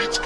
Hindi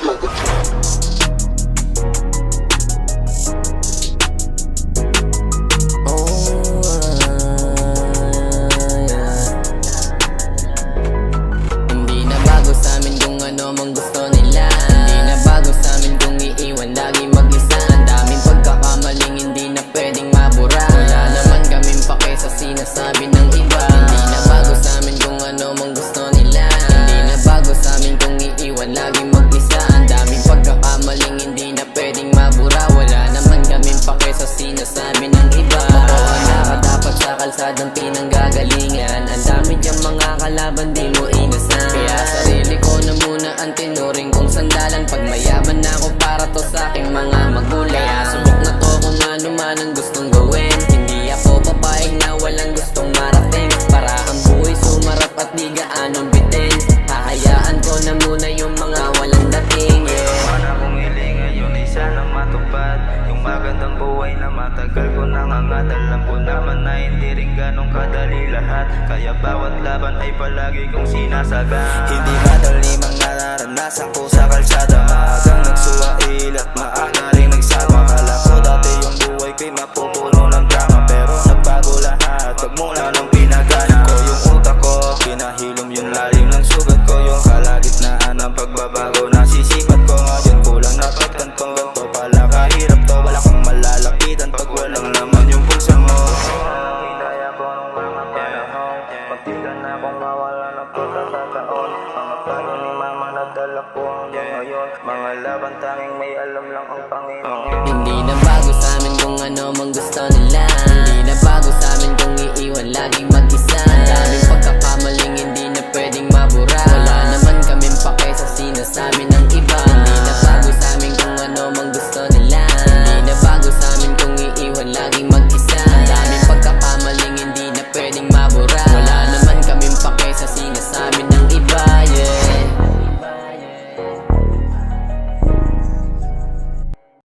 na bago sa'min kung ano mang gusto nila. Hindi na bago sa'min kung iiwan lagi mag-isa. Ang daming pagkakamaling hindi na pwedeng mabura. Wala naman kaming pake sa sinasabi ng iba. Hindi na bago sa'min kung ano mang gusto nila. Hindi na bago sa'min kung iiwan lagi mag-isa. Ang daming pagkakamaling hindi na pwedeng mabura. Wala naman kaming pake sa sinasabi ng iba. Mawawala ka dapat sa kalsadang pinanggagalingan. Ang dami diyang mga kalaban di mo inasan. Kaya sarili ko na muna ang tinuring kong sandalan. Pag mayaman na ako para to sa aking mga magulang. Kaya subok na to kung ano man ang gustong gawin. Hindi ako papayag na walang gustong marating. Para ang buhay sumarap at di gaanong bitin. Hahayaan ko na muna yung mga walang dating. Mana kong hiling ngayon ay sana matupad. Yung magandang buhay na matagal ko nangangat. Alam ko naman na hindi rin ganong kadali lahat. Kaya bawat laban ay palagi kong sinasaga. Hindi madali mang nararanasan ko sa kalsada. Maagang nagsuwail at maaga rin nagsama. Kala ko dati yung buhay ko'y mapupuno ng drama. Pero nagbago lahat pag mula nang pinaganan ko yung utak ko. Pinahilom yung lalim ng sugat ko. Yung kalagitnaan ng pagbabago nasisipat ko. Ngayon kulang na pagkantong ganto pala kahirap to. Wala kang malalapitan pag walang naman yung pulsa mo. Hinaya ko nung mga panahon. Magtigan na akong mawala ng pagkakataon. Mga plano ni mama nadala ko hanggang ngayon. Mga laban tanging may alam lang ang Panginoon. Hindi na bago sa'min kung ano mang gusto nila.